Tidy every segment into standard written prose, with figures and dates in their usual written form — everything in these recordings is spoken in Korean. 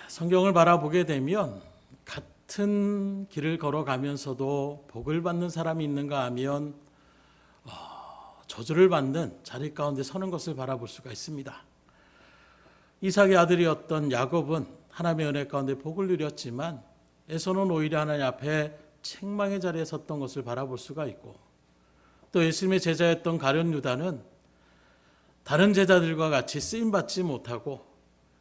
성경을 바라보게 되면 같은 길을 걸어가면서도 복을 받는 사람이 있는가 하면 저주를 받는 자리 가운데 서는 것을 바라볼 수가 있습니다. 이삭의 아들이었던 야곱은 하나님의 은혜 가운데 복을 누렸지만 에서는 오히려 하나님 앞에 책망의 자리에 섰던 것을 바라볼 수가 있고, 또 예수님의 제자였던 가룟 유다는 다른 제자들과 같이 쓰임받지 못하고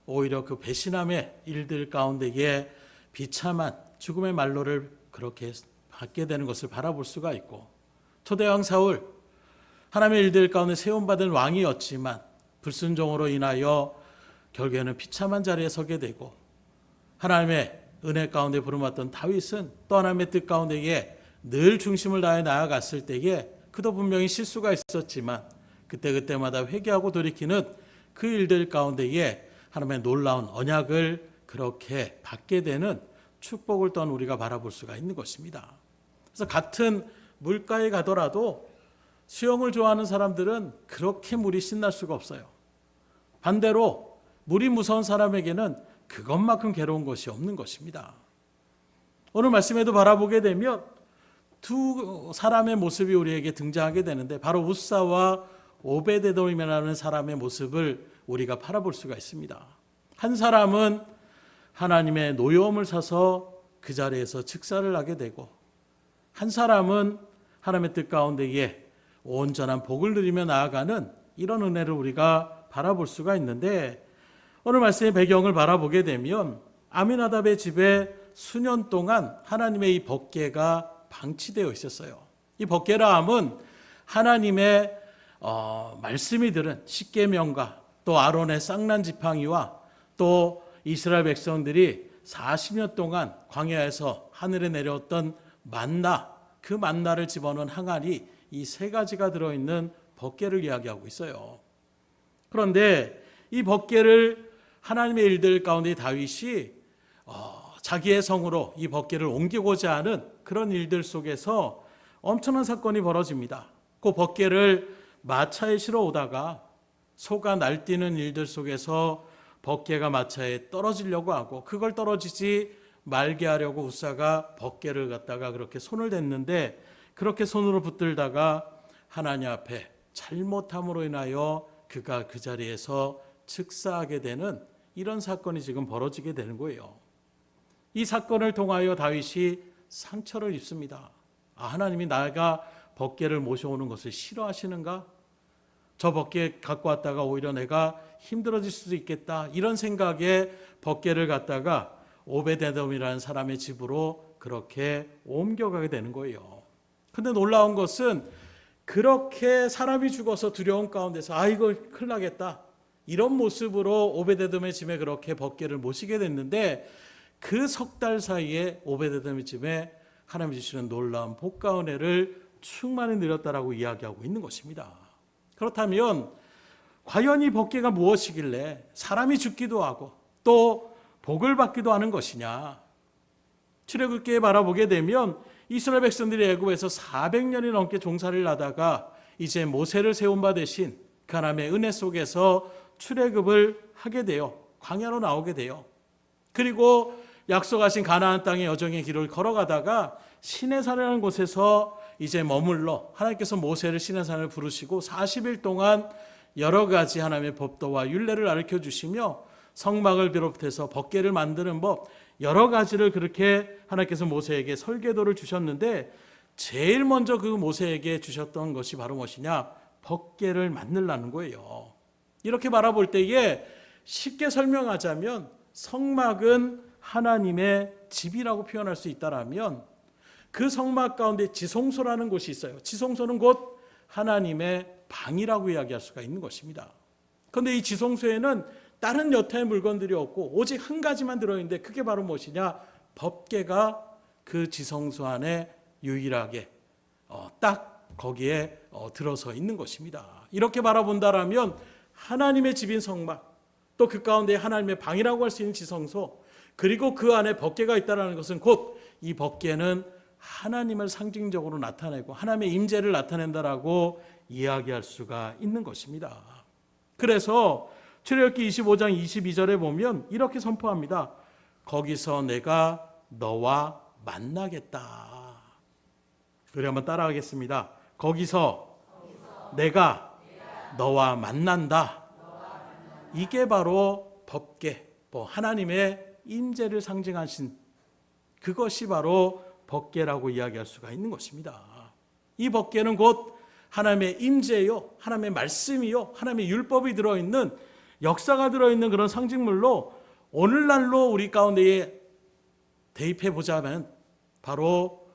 오히려 그 배신함의 일들 가운데에 비참한 죽음의 말로를 그렇게 받게 되는 것을 바라볼 수가 있고, 초대왕 사울 하나님의 일들 가운데 세움받은 왕이었지만 불순종으로 인하여 결국에는 비참한 자리에 서게 되고, 하나님의 은혜 가운데 부름받던 다윗은 또 하나님의 뜻 가운데에 늘 중심을 다해 나아갔을 때에 그도 분명히 실수가 있었지만 그때마다 회개하고 돌이키는 그 일들 가운데에 하나님의 놀라운 언약을 그렇게 받게 되는 축복을 또한 우리가 바라볼 수가 있는 것입니다. 그래서 같은 물가에 가더라도 수영을 좋아하는 사람들은 그렇게 물이 신날 수가 없어요. 반대로 물이 무서운 사람에게는 그것만큼 괴로운 것이 없는 것입니다. 오늘 말씀에도 바라보게 되면 두 사람의 모습이 우리에게 등장하게 되는데, 바로 웃사와 오베데돔이라는 사람의 모습을 우리가 바라볼 수가 있습니다. 한 사람은 하나님의 노여움을 사서 그 자리에서 즉사를 하게 되고, 한 사람은 하나님의 뜻 가운데에 온전한 복을 누리며 나아가는 이런 은혜를 우리가 바라볼 수가 있는데, 오늘 말씀의 배경을 바라보게 되면 아미나답의 집에 수년 동안 하나님의 이 법궤가 방치되어 있었어요. 이 법궤라 함은 하나님의 말씀이 들은 십계명과 또 아론의 쌍난 지팡이와 또 이스라엘 백성들이 40년 동안 광야에서 하늘에 내려왔던 만나, 그 만나를 집어넣은 항아리, 이 세 가지가 들어있는 법궤를 이야기하고 있어요. 그런데 이 법궤를 하나님의 일들 가운데 다윗이 자기의 성으로 이 법궤를 옮기고자 하는 그런 일들 속에서 엄청난 사건이 벌어집니다. 그 법궤를 마차에 실어 오다가 소가 날뛰는 일들 속에서 법궤가 마차에 떨어지려고 하고, 그걸 떨어지지 말게 하려고 웃사가 법궤를 갖다가 그렇게 손을 댔는데, 그렇게 손으로 붙들다가 하나님 앞에 잘못함으로 인하여 그가 그 자리에서 즉사하게 되는 이런 사건이 지금 벌어지게 되는 거예요. 이 사건을 통하여 다윗이 상처를 입습니다. 하나님이 내가 법궤를 모셔오는 것을 싫어하시는가? 저 법궤 갖고 왔다가 오히려 내가 힘들어질 수도 있겠다, 이런 생각에 법궤를 갖다가 오베데돔이라는 사람의 집으로 그렇게 옮겨가게 되는 거예요. 근데 놀라운 것은 그렇게 사람이 죽어서 두려움 가운데서 이거 큰일 나겠다, 이런 모습으로 오베데돔의 집에 그렇게 법궤를 모시게 됐는데, 그 석 달 사이에 오베데돔의 집에 하나님이 주시는 놀라운 복과 은혜를 충만히 누렸다라고 이야기하고 있는 것입니다. 그렇다면 과연 이 법궤가 무엇이길래 사람이 죽기도 하고 또 복을 받기도 하는 것이냐? 출애굽기에 바라보게 되면 이스라엘 백성들이 애굽에서 400년이 넘게 종살이를 하다가 이제 모세를 세운 바 되신 그 하나님의 은혜 속에서 출애굽을 하게 돼요. 광야로 나오게 돼요. 그리고 약속하신 가나안 땅의 여정의 길을 걸어가다가 시내산이라는 곳에서 이제 머물러 하나님께서 모세를 시내산을 부르시고 40일 동안 여러 가지 하나님의 법도와 율례를 가르쳐 주시며 성막을 비롯해서 법궤를 만드는 법, 여러 가지를 그렇게 하나님께서 모세에게 설계도를 주셨는데, 제일 먼저 그 모세에게 주셨던 것이 바로 무엇이냐? 법궤를 만들라는 거예요. 이렇게 바라볼 때에 쉽게 설명하자면 성막은 하나님의 집이라고 표현할 수 있다라면, 그 성막 가운데 지성소라는 곳이 있어요. 지성소는 곧 하나님의 방이라고 이야기할 수가 있는 것입니다. 그런데 이 지성소에는 다른 여타의 물건들이 없고 오직 한 가지만 들어있는데, 그게 바로 무엇이냐? 법궤가 그 지성소 안에 유일하게 딱 거기에 들어서 있는 것입니다. 이렇게 바라본다라면 하나님의 집인 성막, 또 그 가운데 하나님의 방이라고 할 수 있는 지성소, 그리고 그 안에 법궤가 있다는 것은 곧 이 법궤는 하나님을 상징적으로 나타내고 하나님의 임재를 나타낸다라고 이야기할 수가 있는 것입니다. 그래서 출애굽기 25장 22절에 보면 이렇게 선포합니다. 거기서 내가 너와 만나겠다. 우리 한번 따라하겠습니다. 거기서 내가 너와 만난다. 이게 바로 법궤, 하나님의 임재를 상징하신 그것이 바로 법궤라고 이야기할 수가 있는 것입니다. 이 법궤는 곧 하나님의 임재요, 하나님의 말씀이요, 하나님의 율법이 들어있는, 역사가 들어있는 그런 상징물로 오늘날로 우리 가운데에 대입해 보자면 바로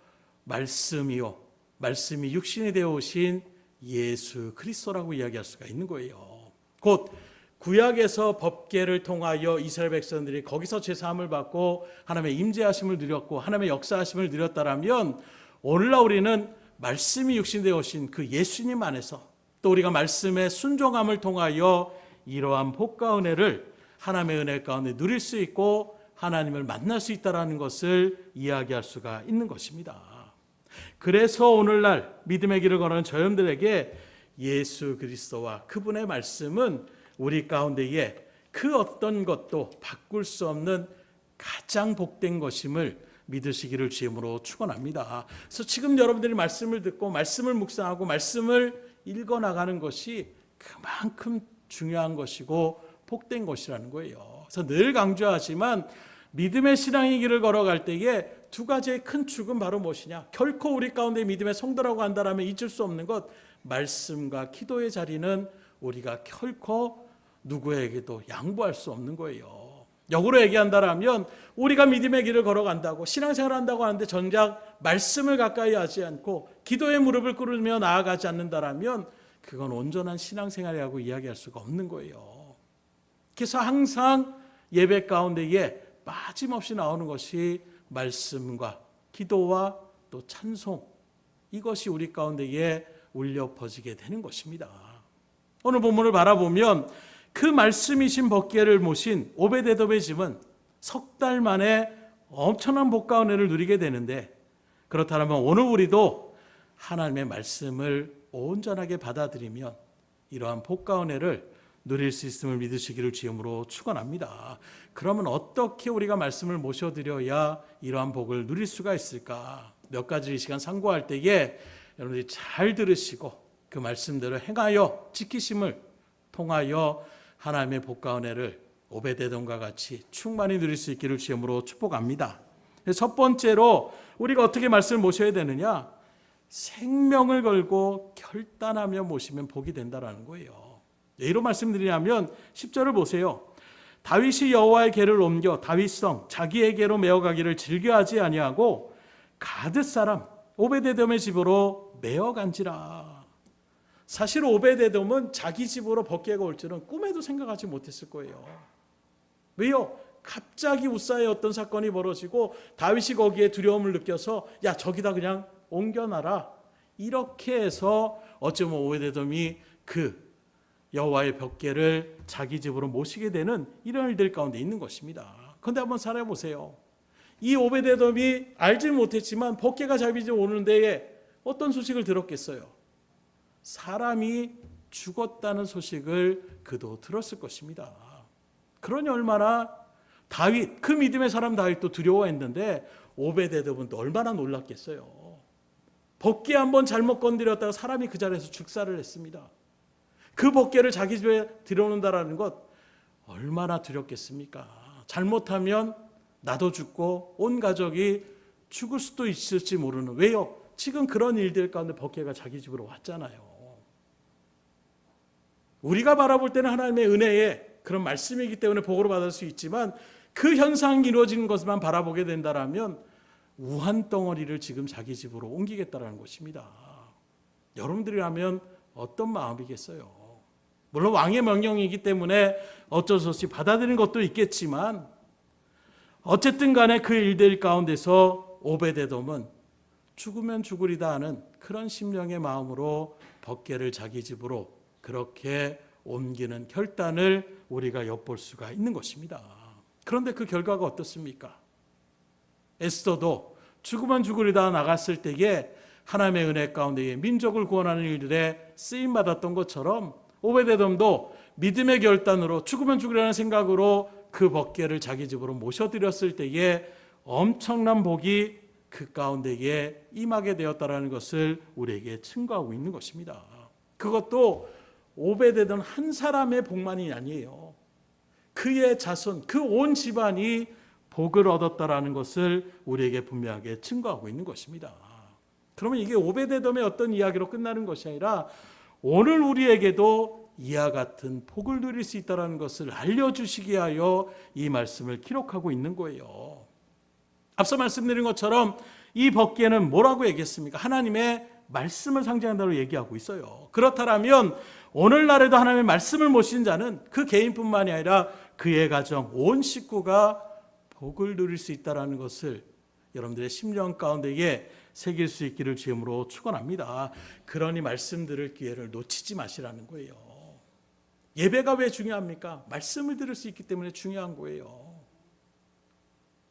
말씀이요, 말씀이 육신이 되어 오신 예수 그리스도라고 이야기할 수가 있는 거예요. 곧 구약에서 법궤를 통하여 이스라엘 백성들이 거기서 제사함을 받고 하나님의 임재하심을 누렸고 하나님의 역사하심을 누렸다라면, 오늘날 우리는 말씀이 육신되어 오신 그 예수님 안에서 또 우리가 말씀의 순종함을 통하여 이러한 복과 은혜를, 하나님의 은혜 가운데 누릴 수 있고 하나님을 만날 수 있다는 것을 이야기할 수가 있는 것입니다. 그래서 오늘날 믿음의 길을 걸어가는 저여러분들에게 예수 그리스도와 그분의 말씀은 우리 가운데에 그 어떤 것도 바꿀 수 없는 가장 복된 것임을 믿으시기를 주임으로 축원합니다. 그래서 지금 여러분들이 말씀을 듣고 말씀을 묵상하고 말씀을 읽어나가는 것이 그만큼 중요한 것이고 복된 것이라는 거예요. 그래서 늘 강조하지만 믿음의 신앙의 길을 걸어갈 때에 두 가지의 큰 축은 바로 무엇이냐? 결코 우리 가운데 믿음의 성도라고 한다면 잊을 수 없는 것, 말씀과 기도의 자리는 우리가 결코 누구에게도 양보할 수 없는 거예요. 역으로 얘기한다면 우리가 믿음의 길을 걸어간다고 신앙생활을 한다고 하는데 정작 말씀을 가까이 하지 않고 기도의 무릎을 꿇으며 나아가지 않는다면 그건 온전한 신앙생활이라고 이야기할 수가 없는 거예요. 그래서 항상 예배 가운데에 빠짐없이 나오는 것이 말씀과 기도와 또 찬송, 이것이 우리 가운데에 울려 퍼지게 되는 것입니다. 오늘 본문을 바라보면 그 말씀이신 법궤를 모신 오베데돔의 집은 석 달 만에 엄청난 복과 은혜를 누리게 되는데, 그렇다면 오늘 우리도 하나님의 말씀을 온전하게 받아들이면 이러한 복과 은혜를 누릴 수 있음을 믿으시기를 주임으로 축원합니다. 그러면 어떻게 우리가 말씀을 모셔드려야 이러한 복을 누릴 수가 있을까? 몇 가지 이 시간 상고할 때에 여러분들이 잘 들으시고 그 말씀대로 행하여 지키심을 통하여 하나님의 복과 은혜를 오베데돔과 같이 충만히 누릴 수 있기를 주임으로 축복합니다. 첫 번째로 우리가 어떻게 말씀을 모셔야 되느냐? 생명을 걸고 결단하며 모시면 복이 된다라는 거예요. 이런 말씀드리냐면 10절을 보세요. 다윗이 여호와의 궤를 옮겨 다윗성 자기에게로 메어가기를 즐겨하지 아니하고 가드 사람 오베데돔의 집으로 메어간지라. 사실 오베데돔은 자기 집으로 법궤가 올 줄은 꿈에도 생각하지 못했을 거예요. 왜요? 갑자기 우사의 어떤 사건이 벌어지고 다윗이 거기에 두려움을 느껴서 야 저기다 그냥 옮겨놔라, 이렇게 해서 어쩌면 오베데돔이 그 여호와의 법궤를 자기 집으로 모시게 되는 이런 일들 가운데 있는 것입니다. 그런데 한번 살아보세요. 이 오베데돔이 알지는 못했지만 법궤가 자기 집에 오는 데에 어떤 소식을 들었겠어요? 사람이 죽었다는 소식을 그도 들었을 것입니다. 그러니 얼마나 다윗, 그 믿음의 사람 다윗도 두려워했는데 오베데돔은 또 얼마나 놀랐겠어요. 법궤 한번 잘못 건드렸다가 사람이 그 자리에서 죽사를 했습니다. 그 법궤를 자기 집에 들여놓는다라는 것 얼마나 두렵겠습니까? 잘못하면 나도 죽고 온 가족이 죽을 수도 있을지 모르는, 왜요? 지금 그런 일들 가운데 법궤가 자기 집으로 왔잖아요. 우리가 바라볼 때는 하나님의 은혜의 그런 말씀이기 때문에 복으로 받을 수 있지만 그 현상이 이루어지는 것만 바라보게 된다면 우한 덩어리를 지금 자기 집으로 옮기겠다는 것입니다. 여러분들이라면 어떤 마음이겠어요? 물론 왕의 명령이기 때문에 어쩔 수 없이 받아들이는 것도 있겠지만 어쨌든 간에 그 일들 가운데서 오베데돔은 죽으면 죽으리다 하는 그런 심령의 마음으로 법궤를 자기 집으로 그렇게 옮기는 결단을 우리가 엿볼 수가 있는 것입니다. 그런데 그 결과가 어떻습니까? 에스더도 죽으면 죽으리다 나갔을 때에 하나님의 은혜 가운데에 민족을 구원하는 일들에 쓰임받았던 것처럼 오베데돔도 믿음의 결단으로 죽으면 죽으리라는 생각으로 그 법궤를 자기 집으로 모셔드렸을 때에 엄청난 복이 그 가운데에 임하게 되었다라는 것을 우리에게 증거하고 있는 것입니다. 그것도 오베데돔 한 사람의 복만이 아니에요. 그의 자손, 그 온 집안이 복을 얻었다라는 것을 우리에게 분명하게 증거하고 있는 것입니다. 그러면 이게 오베데돔의 어떤 이야기로 끝나는 것이 아니라 오늘 우리에게도 이와 같은 복을 누릴 수 있다는 것을 알려주시기 위하여 이 말씀을 기록하고 있는 거예요. 앞서 말씀드린 것처럼 이 법궤는 뭐라고 얘기했습니까? 하나님의 말씀을 상징한다고 얘기하고 있어요. 그렇다면 오늘날에도 하나님의 말씀을 모신 자는 그 개인뿐만이 아니라 그의 가정, 온 식구가 복을 누릴 수 있다는 것을 여러분들의 심령 가운데에 새길 수 있기를 주님으로 축원합니다. 그러니 말씀 들을 기회를 놓치지 마시라는 거예요. 예배가 왜 중요합니까? 말씀을 들을 수 있기 때문에 중요한 거예요.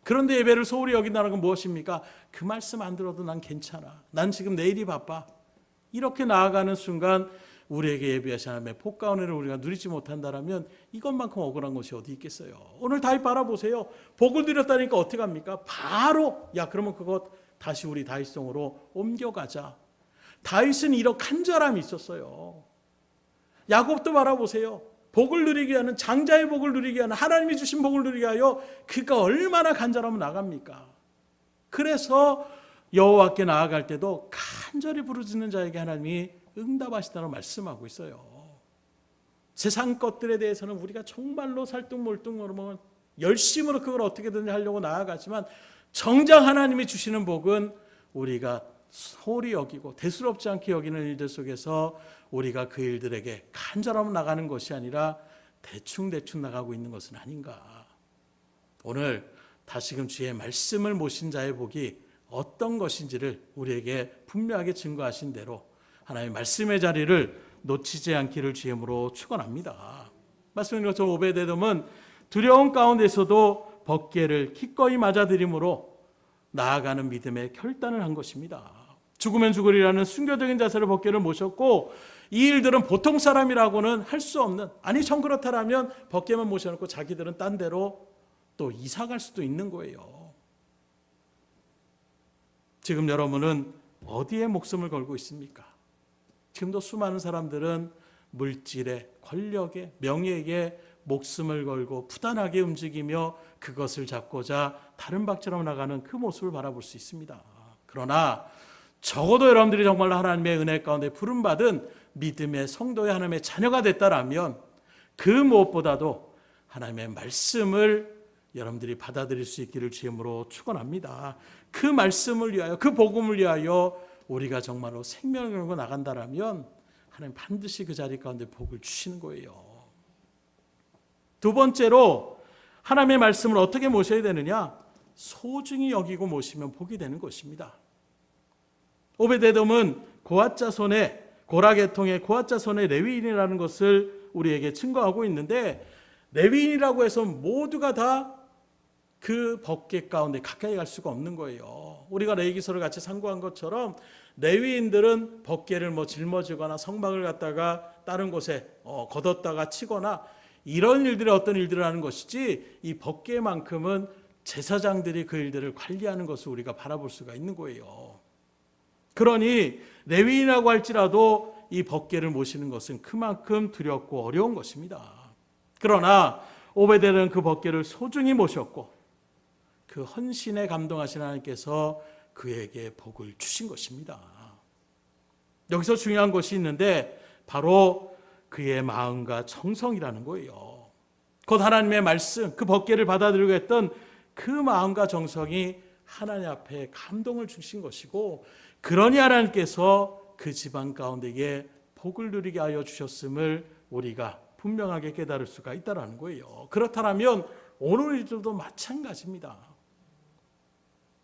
그런데 예배를 소홀히 여긴다는 건 무엇입니까? 그 말씀 안 들어도 난 괜찮아. 난 지금 내일이 바빠. 이렇게 나아가는 순간 우리에게 예배하신 하나님의 복 가운데를 우리가 누리지 못한다면 이것만큼 억울한 것이 어디 있겠어요. 오늘 다윗 바라보세요. 복을 드렸다니까 어떻게 합니까? 바로 그러면 그것 다시 우리 다윗성으로 옮겨가자. 다윗은 이런 간절함이 있었어요. 야곱도 바라보세요. 복을 누리게 하는, 장자의 복을 누리게 하는, 하나님이 주신 복을 누리게 하여 그가 얼마나 간절하면 나갑니까? 그래서 여호와께 나아갈 때도 간절히 부르짖는 자에게 하나님이 응답하시다고 말씀하고 있어요. 세상 것들에 대해서는 우리가 정말로 살뚱몰뚱 열심으로 그걸 어떻게든지 하려고 나아가지만 정작 하나님이 주시는 복은 우리가 소홀히 여기고 대수롭지 않게 여기는 일들 속에서 우리가 그 일들에게 간절하면 나가는 것이 아니라 대충대충 나가고 있는 것은 아닌가. 오늘 다시금 주의 말씀을 모신 자의 복이 어떤 것인지를 우리에게 분명하게 증거하신 대로 하나님의 말씀의 자리를 놓치지 않기를 주님으로 축원합니다. 말씀인 것처럼 오베데돔은 두려움 가운데서도 법궤를 기꺼이 맞아들임으로 나아가는 믿음의 결단을 한 것입니다. 죽으면 죽으리라는 순교적인 자세로 법궤를 모셨고 이 일들은 보통 사람이라고는 할 수 없는, 아니 정 그렇다라면 법궤만 모셔놓고 자기들은 딴 데로 또 이사갈 수도 있는 거예요. 지금 여러분은 어디에 목숨을 걸고 있습니까? 지금도 수많은 사람들은 물질에, 권력에, 명예에 목숨을 걸고 부단하게 움직이며 그것을 잡고자 다른 박자로 나가는 그 모습을 바라볼 수 있습니다. 그러나 적어도 여러분들이 정말로 하나님의 은혜 가운데 부름받은 믿음의 성도의 하나님의 자녀가 됐다라면 그 무엇보다도 하나님의 말씀을 여러분들이 받아들일 수 있기를 주님으로 축원합니다. 그 말씀을 위하여, 그 복음을 위하여 우리가 정말로 생명을 걸고 나간다라면 하나님 반드시 그 자리 가운데 복을 주시는 거예요. 두 번째로 하나님의 말씀을 어떻게 모셔야 되느냐? 소중히 여기고 모시면 복이 되는 것입니다. 오베데돔은 고앗 자손의, 고라 계통의 고앗 자손의 레위인이라는 것을 우리에게 증거하고 있는데, 레위인이라고 해서 모두가 다 그 법궤 가운데 가까이 갈 수가 없는 거예요. 우리가 레위기서를 같이 상고한 것처럼 레위인들은 법궤를 짊어지거나 성막을 갖다가 다른 곳에 걷었다가 치거나 이런 일들이 어떤 일들을 하는 것이지, 이 법궤만큼은 제사장들이 그 일들을 관리하는 것을 우리가 바라볼 수가 있는 거예요. 그러니 레위인이라고 할지라도 이 법궤를 모시는 것은 그만큼 두렵고 어려운 것입니다. 그러나 오베데는 그 법궤를 소중히 모셨고 그 헌신에 감동하신 하나님께서 그에게 복을 주신 것입니다. 여기서 중요한 것이 있는데 바로 그의 마음과 정성이라는 거예요. 곧 하나님의 말씀, 그 법궤를 받아들이고 했던 그 마음과 정성이 하나님 앞에 감동을 주신 것이고, 그러니 하나님께서 그 집안 가운데에 복을 누리게 하여 주셨음을 우리가 분명하게 깨달을 수가 있다는 거예요. 그렇다면 오늘 우리들도 마찬가지입니다.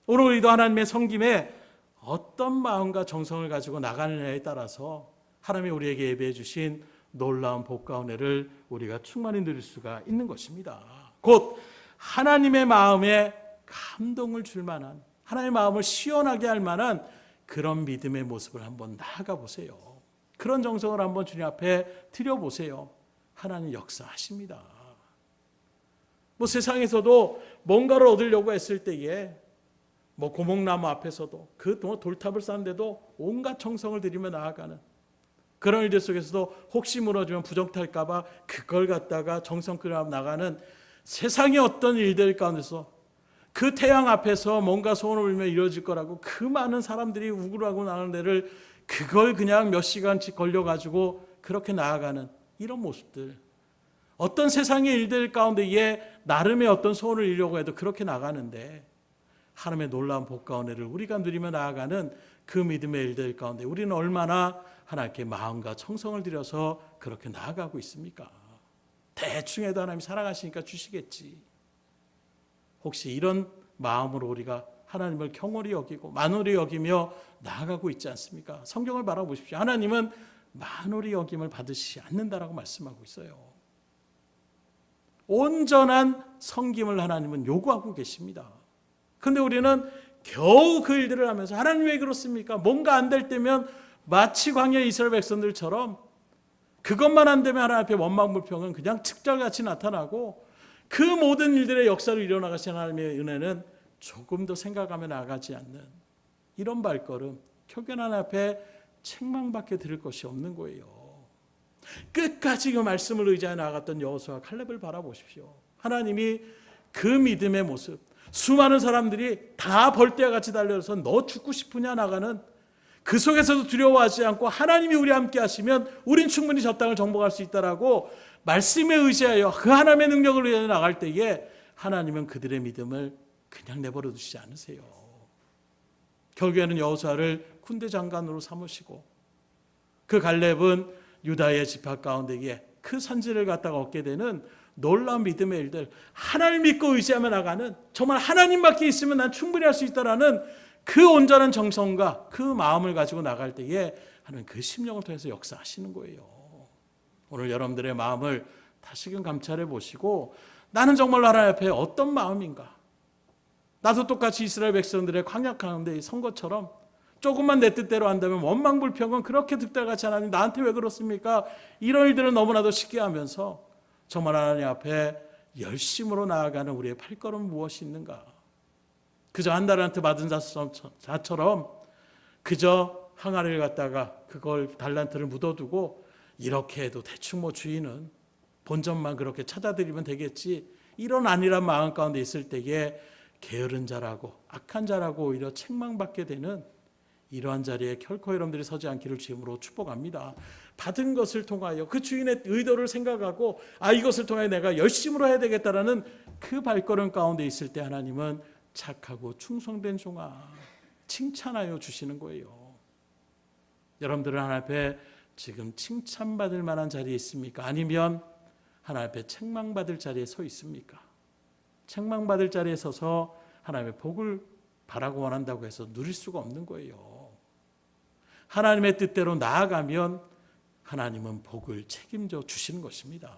오늘 우리도 하나님의 섬김에 어떤 마음과 정성을 가지고 나가느냐에 따라서 하나님이 우리에게 예배해 주신 놀라운 복 가운데를 우리가 충만히 누릴 수가 있는 것입니다. 곧 하나님의 마음에 감동을 줄 만한, 하나님의 마음을 시원하게 할 만한 그런 믿음의 모습을 한번 나아가 보세요. 그런 정성을 한번 주님 앞에 드려보세요. 하나님 역사하십니다. 뭐 세상에서도 뭔가를 얻으려고 했을 때에 뭐 고목나무 앞에서도 그 돌탑을 쌓는데도 온갖 정성을 들이며 나아가는 그런 일들 속에서도 혹시 무너지면 부정탈까 봐 그걸 갖다가 정성 끌어 나가는 세상의 어떤 일들 가운데서 그 태양 앞에서 뭔가 소원을 빌며 이루어질 거라고 그 많은 사람들이 우글하고 나가는 데를 그걸 그냥 몇 시간씩 걸려가지고 그렇게 나아가는 이런 모습들, 어떤 세상의 일들 가운데에 나름의 어떤 소원을 이루려고 해도 그렇게 나가는데 하나님의 놀라운 복과 은혜를 우리가 누리며 나아가는 그 믿음의 일들 가운데 우리는 얼마나 하나님께 마음과 정성을 들여서 그렇게 나아가고 있습니까? 대충 해도 하나님 사랑하시니까 주시겠지. 혹시 이런 마음으로 우리가 하나님을 경홀히 여기고 만홀히 여기며 나아가고 있지 않습니까? 성경을 바라보십시오. 하나님은 만홀히 여김을 받으시지 않는다라고 말씀하고 있어요. 온전한 섬김을 하나님은 요구하고 계십니다. 그런데 우리는 겨우 그 일들을 하면서 하나님 왜 그렇습니까? 뭔가 안 될 때면 마치 광야 이스라엘 백성들처럼 그것만 안 되면 하나님 앞에 원망불평은 그냥 측절같이 나타나고 그 모든 일들의 역사를 이뤄나가신 하나님의 은혜는 조금 더 생각하며 나가지 않는 이런 발걸음, 결국엔 하나님 앞에 책망밖에 들을 것이 없는 거예요. 끝까지 그 말씀을 의지하여 나아갔던 여호수아와 칼렙을 바라보십시오. 하나님이 그 믿음의 모습, 수많은 사람들이 다 벌떼와 같이 달려서 너 죽고 싶으냐 나가는 그 속에서도 두려워하지 않고 하나님이 우리 함께 하시면 우린 충분히 저 땅을 정복할 수 있다라고 말씀에 의지하여 그 하나님의 능력을 위해 나갈 때에 하나님은 그들의 믿음을 그냥 내버려 두시지 않으세요. 결국에는 여호수아를 군대 장관으로 삼으시고 그 갈렙은 유다의 지파 가운데에 그 선지를 갖다가 얻게 되는 놀라운 믿음의 일들, 하나님 믿고 의지하며 나가는 정말 하나님밖에 있으면 난 충분히 할 수 있다라는 그 온전한 정성과 그 마음을 가지고 나갈 때에 하나님 그 심령을 통해서 역사하시는 거예요. 오늘 여러분들의 마음을 다시금 감찰해 보시고 나는 정말 하나님 앞에 어떤 마음인가? 나도 똑같이 이스라엘 백성들의 광야 가운데 선 것처럼 조금만 내 뜻대로 한다면 원망불평은 그렇게 득달같이 하나님 나한테 왜 그렇습니까? 이런 일들을 너무나도 쉽게 하면서 정말 하나님 앞에 열심으로 나아가는 우리의 발걸음 무엇이 있는가? 그저 한 달란트 받은 자처럼 그저 항아리를 갖다가 그걸 달란트를 묻어두고 이렇게 해도 대충 뭐 주인은 본전만 그렇게 찾아드리면 되겠지, 이런 안일한 마음 가운데 있을 때에 게으른 자라고 악한 자라고 오히려 책망받게 되는 이러한 자리에 결코 여러분들이 서지 않기를 주님으로 축복합니다. 받은 것을 통하여 그 주인의 의도를 생각하고 이것을 통해 내가 열심으로 해야 되겠다라는 그 발걸음 가운데 있을 때 하나님은 착하고 충성된 종아 칭찬하여 주시는 거예요. 여러분들은 하나님 앞에 지금 칭찬받을 만한 자리에 있습니까? 아니면 하나님 앞에 책망받을 자리에 서 있습니까? 책망받을 자리에 서서 하나님의 복을 바라고 원한다고 해서 누릴 수가 없는 거예요. 하나님의 뜻대로 나아가면 하나님은 복을 책임져 주시는 것입니다.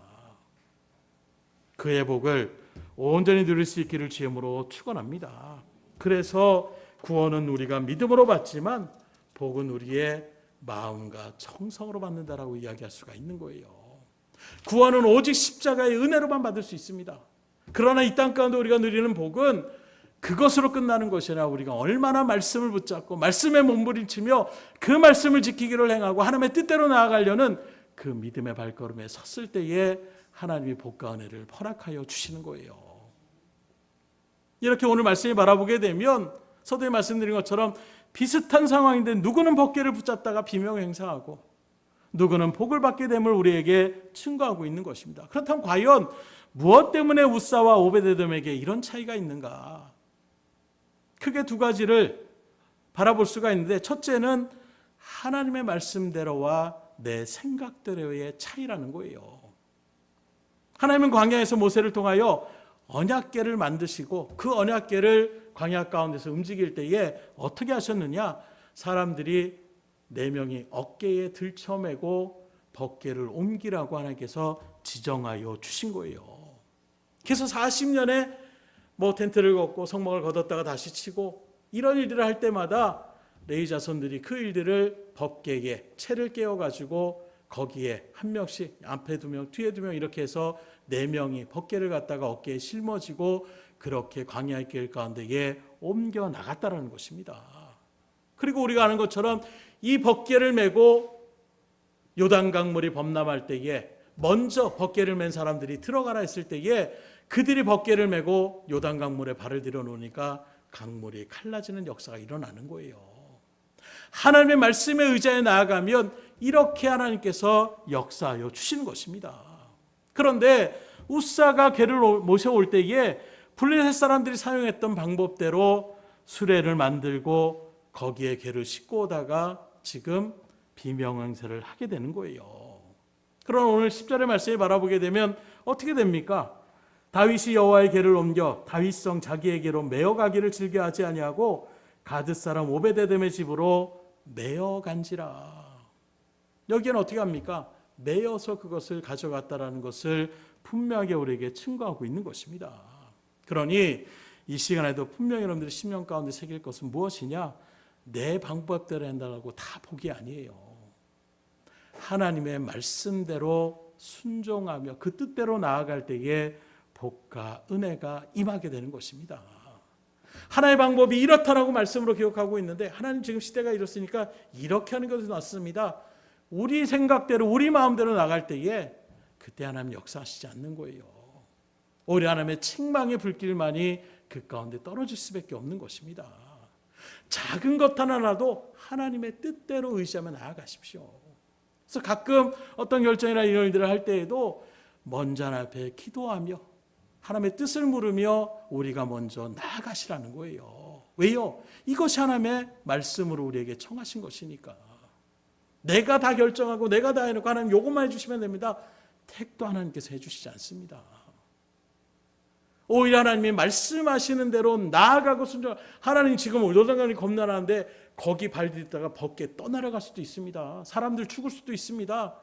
그의 복을 온전히 누릴 수 있기를 주님으로 축원합니다. 그래서 구원은 우리가 믿음으로 받지만 복은 우리의 마음과 정성으로 받는다라고 이야기할 수가 있는 거예요. 구원은 오직 십자가의 은혜로만 받을 수 있습니다. 그러나 이 땅 가운데 우리가 누리는 복은 그것으로 끝나는 것이 아니라 우리가 얼마나 말씀을 붙잡고 말씀에 몸부림치며 그 말씀을 지키기를 행하고 하나님의 뜻대로 나아가려는 그 믿음의 발걸음에 섰을 때에 하나님이 복과 은혜를 허락하여 주시는 거예요. 이렇게 오늘 말씀을 바라보게 되면 서두에 말씀드린 것처럼 비슷한 상황인데 누구는 법궤를 붙잡다가 비명 행사하고 누구는 복을 받게 됨을 우리에게 증거하고 있는 것입니다. 그렇다면 과연 무엇 때문에 우사와 오베데돔에게 이런 차이가 있는가? 크게 두 가지를 바라볼 수가 있는데, 첫째는 하나님의 말씀대로와 내 생각대로의 차이라는 거예요. 하나님은 광야에서 모세를 통하여 언약궤를 만드시고 그 언약궤를 광야 가운데서 움직일 때에 어떻게 하셨느냐? 사람들이 4명이 어깨에 들쳐매고 법궤를 옮기라고 하나님께서 지정하여 주신 거예요. 그래서 40년에 텐트를 걷고 성막을 걷었다가 다시 치고 이런 일들을 할 때마다 레위 자손들이 그 일들을 법궤에 채를 깨워가지고 거기에 한 명씩 앞에 2명 뒤에 2명 이렇게 해서 4명이 벗개를 갖다가 어깨에 짊어지고 그렇게 광야의 길 가운데에 옮겨 나갔다라는 것입니다. 그리고 우리가 아는 것처럼 이 벗개를 메고 요단강물이 범람할 때에 먼저 벗개를 맨 사람들이 들어가라 했을 때에 그들이 벗개를 메고 요단강물에 발을 들여놓으니까 강물이 갈라지는 역사가 일어나는 거예요. 하나님의 말씀에 의지해 나아가면 이렇게 하나님께서 역사하여 주시는 것입니다. 그런데 우사가 개를 모셔올 때에 블레셋 사람들이 사용했던 방법대로 수레를 만들고 거기에 개를 싣고 오다가 지금 비명행세를 하게 되는 거예요. 그럼 오늘 10절의 말씀을 바라보게 되면 어떻게 됩니까? 다윗이 여호와의 궤를 옮겨 다윗성 자기에게로 메어가기를 즐겨하지 아니하고 가드 사람 오베데돔의 집으로 메어간지라. 여기는 어떻게 합니까? 메어서 그것을 가져갔다라는 것을 분명하게 우리에게 증거하고 있는 것입니다. 그러니 이 시간에도 분명히 여러분들이 심령 가운데 새길 것은 무엇이냐? 내 방법대로 한다고 다 복이 아니에요. 하나님의 말씀대로 순종하며 그 뜻대로 나아갈 때에 복과 은혜가 임하게 되는 것입니다. 하나의 방법이 이렇다라고 말씀으로 기록하고 있는데 하나님 지금 시대가 이렇으니까 이렇게 하는 것이 낫습니다. 우리 생각대로 우리 마음대로 나갈 때에 그때 하나님 역사하시지 않는 거예요. 오히려 하나님의 책망의 불길만이 그 가운데 떨어질 수밖에 없는 것입니다. 작은 것 하나라도 하나님의 뜻대로 의지하며 나아가십시오. 그래서 가끔 어떤 결정이나 이런 일들을 할 때에도 먼저 하나님 앞에 기도하며 하나님의 뜻을 물으며 우리가 먼저 나아가시라는 거예요. 왜요? 이것이 하나님의 말씀으로 우리에게 청하신 것이니까. 내가 다 결정하고 내가 다 해놓고 하나님 요것만 해주시면 됩니다. 택도 하나님께서 해주시지 않습니다. 오히려 하나님이 말씀하시는 대로 나아가고 순종. 하나님 지금 요단강이 겁나는데 거기 발디디다가 벗게 떠나려갈 수도 있습니다. 사람들 죽을 수도 있습니다.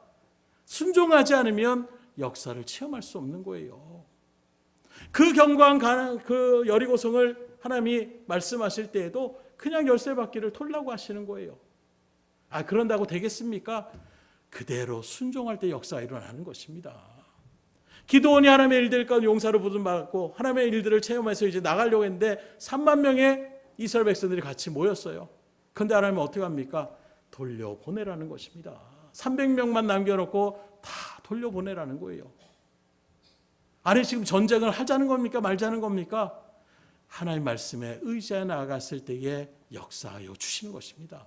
순종하지 않으면 역사를 체험할 수 없는 거예요. 그 견고한 그 여리고성을 하나님이 말씀하실 때에도 그냥 열쇠 받기를 털라고 하시는 거예요. 그런다고 되겠습니까? 그대로 순종할 때 역사가 일어나는 것입니다. 기드온이 하나님의 일들 가운데 용사로 부름받고 하나님의 일들을 체험해서 이제 나가려고 했는데 3만 명의 이스라엘 백성들이 같이 모였어요. 그런데 하나님은 어떻게 합니까? 돌려보내라는 것입니다. 300명만 남겨놓고 다 돌려보내라는 거예요. 아니 지금 전쟁을 하자는 겁니까? 말자는 겁니까? 하나님 말씀에 의지하여 나아갔을 때에 역사하여 주시는 것입니다.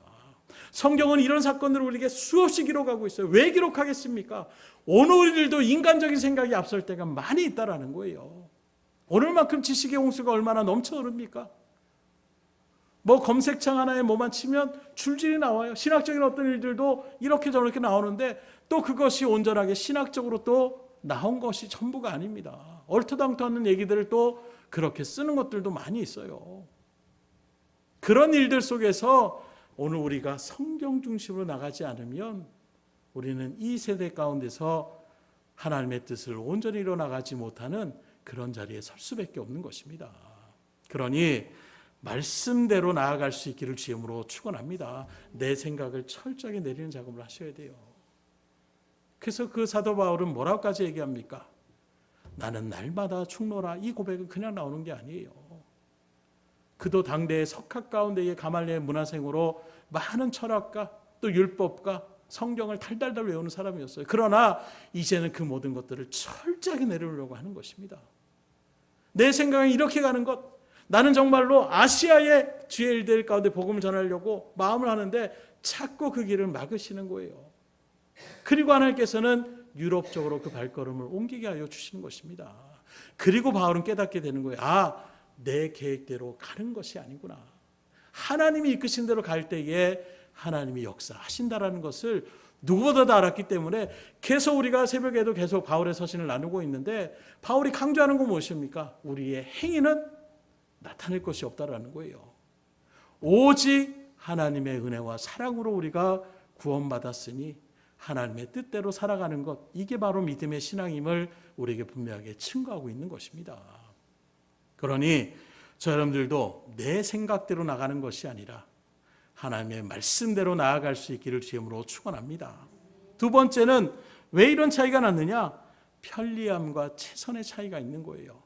성경은 이런 사건들을 우리에게 수없이 기록하고 있어요. 왜 기록하겠습니까? 오늘 우리들도 인간적인 생각이 앞설 때가 많이 있다라는 거예요. 오늘만큼 지식의 홍수가 얼마나 넘쳐 흐릅니까? 뭐 검색창 하나에 뭐만 치면 줄줄이 나와요. 신학적인 어떤 일들도 이렇게 저렇게 나오는데 또 그것이 온전하게 신학적으로 또 나온 것이 전부가 아닙니다. 얼토당토하는 얘기들을 또 그렇게 쓰는 것들도 많이 있어요. 그런 일들 속에서 오늘 우리가 성경 중심으로 나가지 않으면 우리는 이 세대 가운데서 하나님의 뜻을 온전히 이뤄나가지 못하는 그런 자리에 설 수밖에 없는 것입니다. 그러니 말씀대로 나아갈 수 있기를 주님으로 축원합니다. 내 생각을 철저하게 내리는 작업을 하셔야 돼요. 그래서 그 사도 바울은 뭐라고까지 얘기합니까? 나는 날마다 죽노라. 이 고백은 그냥 나오는 게 아니에요. 그도 당대의 석학 가운데의 가말리엘 문화생으로 많은 철학과 또 율법과 성경을 달달달 외우는 사람이었어요. 그러나 이제는 그 모든 것들을 철저하게 내려오려고 하는 것입니다. 내 생각은 이렇게 가는 것, 나는 정말로 아시아의 주의 일들 가운데 복음을 전하려고 마음을 하는데 자꾸 그 길을 막으시는 거예요. 그리고 하나님께서는 유럽 쪽으로 그 발걸음을 옮기게 하여 주시는 것입니다. 그리고 바울은 깨닫게 되는 거예요. 내 계획대로 가는 것이 아니구나. 하나님이 이끄신 대로 갈 때에 하나님이 역사하신다라는 것을 누구보다 다 알았기 때문에 계속 우리가 새벽에도 계속 바울의 서신을 나누고 있는데 바울이 강조하는 건 무엇입니까? 우리의 행위는 나타낼 것이 없다라는 거예요. 오직 하나님의 은혜와 사랑으로 우리가 구원받았으니 하나님의 뜻대로 살아가는 것, 이게 바로 믿음의 신앙임을 우리에게 분명하게 증거하고 있는 것입니다. 그러니 저 여러분들도 내 생각대로 나가는 것이 아니라 하나님의 말씀대로 나아갈 수 있기를 주님으로 축원합니다. 두 번째는 왜 이런 차이가 났느냐? 편리함과 최선의 차이가 있는 거예요.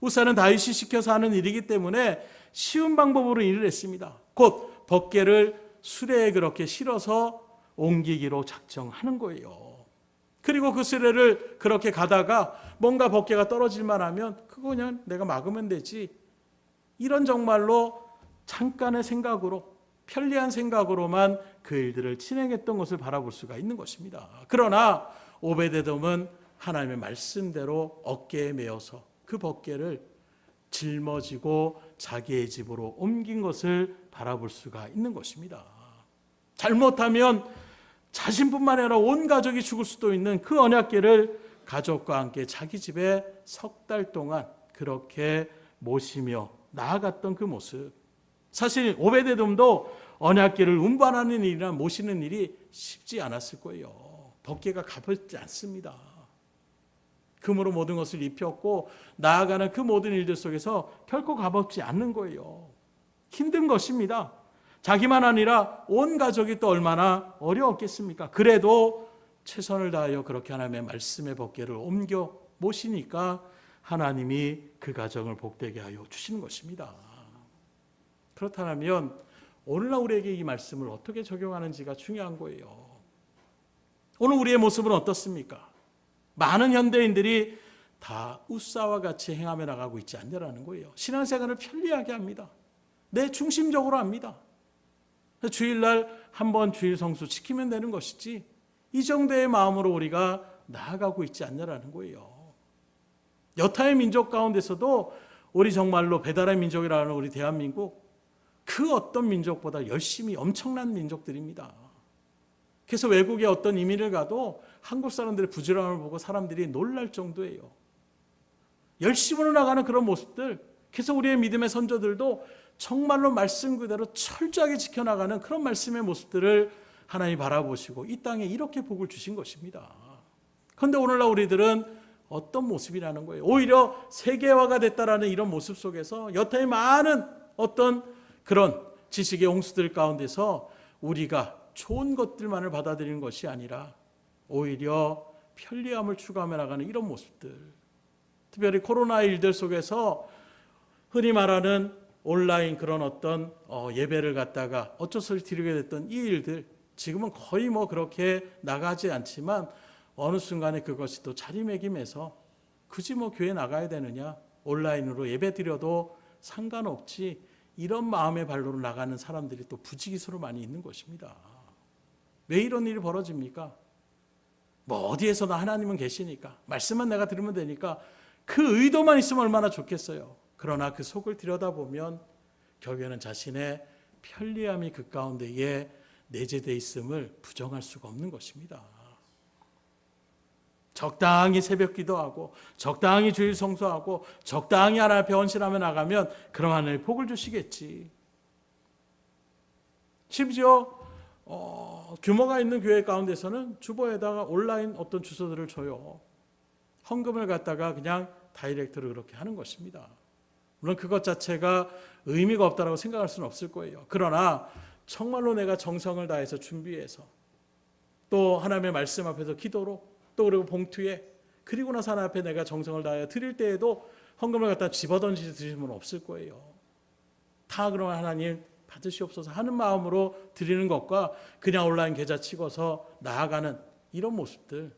우사는 다윗이 시켜서 하는 일이기 때문에 쉬운 방법으로 일을 했습니다. 곧 벗개를 수레에 그렇게 실어서 옮기기로 작정하는 거예요. 그리고 그 수레를 그렇게 가다가 뭔가 벗개가 떨어질만 하면 그거 그냥 내가 막으면 되지. 이런 정말로 잠깐의 생각으로, 편리한 생각으로만 그 일들을 진행했던 것을 바라볼 수가 있는 것입니다. 그러나 오베데돔은 하나님의 말씀대로 어깨에 메어서 그 벗개를 짊어지고 자기의 집으로 옮긴 것을 바라볼 수가 있는 것입니다. 잘못하면 자신뿐만 아니라 온 가족이 죽을 수도 있는 그 언약궤를 가족과 함께 자기 집에 석 달 동안 그렇게 모시며 나아갔던 그 모습. 사실 오베데돔도 언약궤를 운반하는 일이나 모시는 일이 쉽지 않았을 거예요. 벗개가 가볍지 않습니다. 금으로 모든 것을 입혔고 나아가는 그 모든 일들 속에서 결코 가볍지 않는 거예요. 힘든 것입니다. 자기만 아니라 온 가족이 또 얼마나 어려웠겠습니까? 그래도 최선을 다하여 그렇게 하나님의 말씀의 벗개를 옮겨 모시니까 하나님이 그 가정을 복되게 하여 주시는 것입니다. 그렇다면 오늘날 우리에게 이 말씀을 어떻게 적용하는지가 중요한 거예요. 오늘 우리의 모습은 어떻습니까? 많은 현대인들이 다 우사와 같이 행하며 나가고 있지 않냐라는 거예요. 신앙생활을 편리하게 합니다. 내 중심적으로 합니다. 주일날 한번 주일 성수 지키면 되는 것이지 이 정도의 마음으로 우리가 나아가고 있지 않냐라는 거예요. 여타의 민족 가운데서도 우리 정말로 배달의 민족이라는 우리 대한민국 그 어떤 민족보다 열심히 엄청난 민족들입니다. 그래서 외국에 어떤 이민을 가도 한국 사람들의 부지런함을 보고 사람들이 놀랄 정도예요. 열심으로 나가는 그런 모습들, 그래서 우리의 믿음의 선조들도 정말로 말씀 그대로 철저하게 지켜나가는 그런 말씀의 모습들을 하나님이 바라보시고 이 땅에 이렇게 복을 주신 것입니다. 그런데 오늘날 우리들은 어떤 모습이라는 거예요. 오히려 세계화가 됐다라는 이런 모습 속에서 여타의 많은 어떤 그런 지식의 홍수들 가운데서 우리가 좋은 것들만을 받아들이는 것이 아니라 오히려 편리함을 추구하며 나가는 이런 모습들, 특별히 코로나 일들 속에서 흔히 말하는 온라인 그런 어떤 예배를 갖다가 어쩔 수 없이 드리게 됐던 이 일들, 지금은 거의 뭐 그렇게 나가지 않지만 어느 순간에 그것이 또 자리매김해서 굳이 뭐 교회 나가야 되느냐, 온라인으로 예배 드려도 상관없지, 이런 마음의 발로로 나가는 사람들이 또 부지기수로 많이 있는 것입니다. 왜 이런 일이 벌어집니까? 뭐 어디에서나 하나님은 계시니까, 말씀만 내가 들으면 되니까 그 의도만 있으면 얼마나 좋겠어요. 그러나 그 속을 들여다보면 결국에는 자신의 편리함이 그 가운데에 내재되어 있음을 부정할 수가 없는 것입니다. 적당히 새벽 기도하고 적당히 주일 성수하고 적당히 하나님 앞에 헌신하며 나가면 그럼 하나님이 복을 주시겠지. 심지어 규모가 있는 교회 가운데서는 주보에다가 온라인 어떤 주소들을 줘요. 헌금을 갖다가 그냥 다이렉트로 그렇게 하는 것입니다. 물론 그것 자체가 의미가 없다고 생각할 수는 없을 거예요. 그러나 정말로 내가 정성을 다해서 준비해서 또 하나님의 말씀 앞에서 기도로 또 그리고 봉투에 그리고 나서 하나님 앞에 내가 정성을 다해 드릴 때에도 헌금을 갖다 집어던지지 드리는 분 없을 거예요. 다 그러면 하나님 받으시옵소서 하는 마음으로 드리는 것과 그냥 온라인 계좌 찍어서 나아가는 이런 모습들,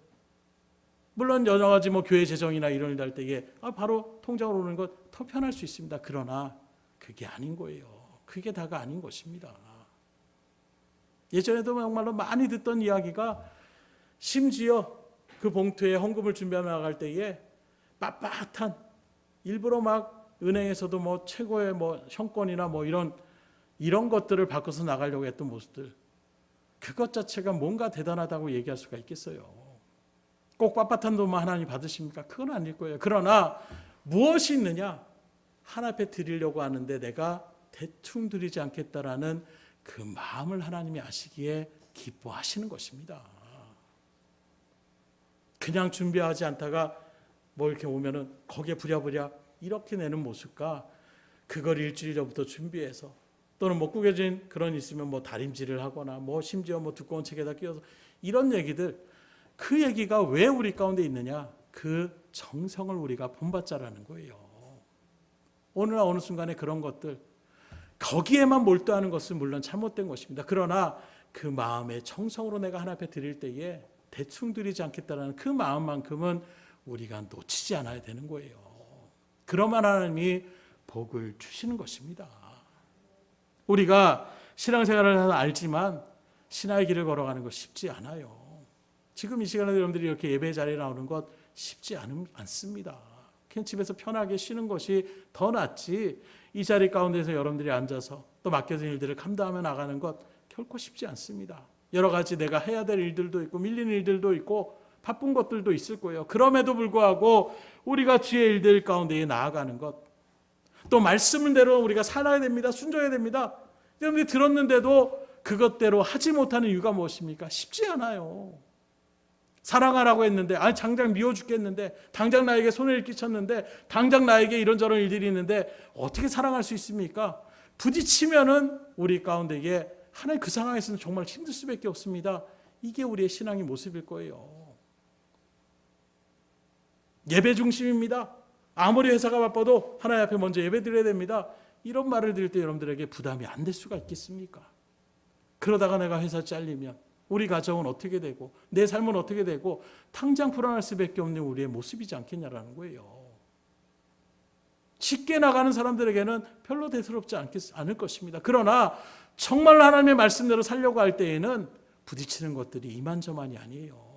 물론 여러 가지 뭐 교회 재정이나 이런 일 할 때에 바로 통장으로 오는 것 더 편할 수 있습니다. 그러나 그게 아닌 거예요. 그게 다가 아닌 것입니다. 예전에도 정말로 많이 듣던 이야기가 심지어 그 봉투에 헌금을 준비하며 나갈 때에 빳빳한 일부러 막 은행에서도 뭐 최고의 뭐 현권이나 뭐 이런 것들을 바꿔서 나가려고 했던 모습들, 그것 자체가 뭔가 대단하다고 얘기할 수가 있겠어요. 꼭 빳빳한 돈만 하나님 받으십니까? 그건 아닐 거예요. 그러나 무엇이 있느냐? 하나님 앞에 드리려고 하는데 내가 대충 드리지 않겠다라는 그 마음을 하나님이 아시기에 기뻐하시는 것입니다. 그냥 준비하지 않다가 뭐 이렇게 오면은 거기에 부랴부랴 이렇게 내는 모습과 그걸 일주일 전부터 준비해서 또는 뭐 구겨진 그런 있으면 뭐 다림질을 하거나 뭐 심지어 뭐 두꺼운 책에다 끼워서 이런 얘기들, 그 얘기가 왜 우리 가운데 있느냐? 그 정성을 우리가 본받자라는 거예요. 어느 순간에 그런 것들, 거기에만 몰두하는 것은 물론 잘못된 것입니다. 그러나 그 마음의 정성으로 내가 하나님 앞에 드릴 때에 대충 드리지 않겠다는 그 마음만큼은 우리가 놓치지 않아야 되는 거예요. 그러면 하나님이 복을 주시는 것입니다. 우리가 신앙생활을 해서 알지만 신앙의 길을 걸어가는 것 쉽지 않아요. 지금 이 시간에 여러분들이 이렇게 예배 자리에 나오는 것 쉽지 않습니다. 그냥 집에서 편하게 쉬는 것이 더 낫지, 이 자리 가운데서 여러분들이 앉아서 또 맡겨진 일들을 감당하며 나가는 것 결코 쉽지 않습니다. 여러 가지 내가 해야 될 일들도 있고 밀리는 일들도 있고 바쁜 것들도 있을 거예요. 그럼에도 불구하고 우리가 주의 일들 가운데 나아가는 것, 또 말씀대로 우리가 살아야 됩니다. 순종해야 됩니다. 여러분들이 들었는데도 그것대로 하지 못하는 이유가 무엇입니까? 쉽지 않아요. 사랑하라고 했는데, 당장 미워 죽겠는데, 당장 나에게 손해를 끼쳤는데, 당장 나에게 이런저런 일들이 있는데 어떻게 사랑할 수 있습니까? 부딪히면은 우리 가운데에 하나님 그 상황에서는 정말 힘들 수밖에 없습니다. 이게 우리의 신앙의 모습일 거예요. 예배 중심입니다. 아무리 회사가 바빠도 하나님 앞에 먼저 예배 드려야 됩니다. 이런 말을 드릴 때 여러분들에게 부담이 안 될 수가 있겠습니까? 그러다가 내가 회사 잘리면 우리 가정은 어떻게 되고 내 삶은 어떻게 되고 당장 불안할 수밖에 없는 우리의 모습이지 않겠냐라는 거예요. 쉽게 나가는 사람들에게는 별로 대수롭지 않을 것입니다. 그러나 정말 하나님의 말씀대로 살려고 할 때에는 부딪히는 것들이 이만저만이 아니에요.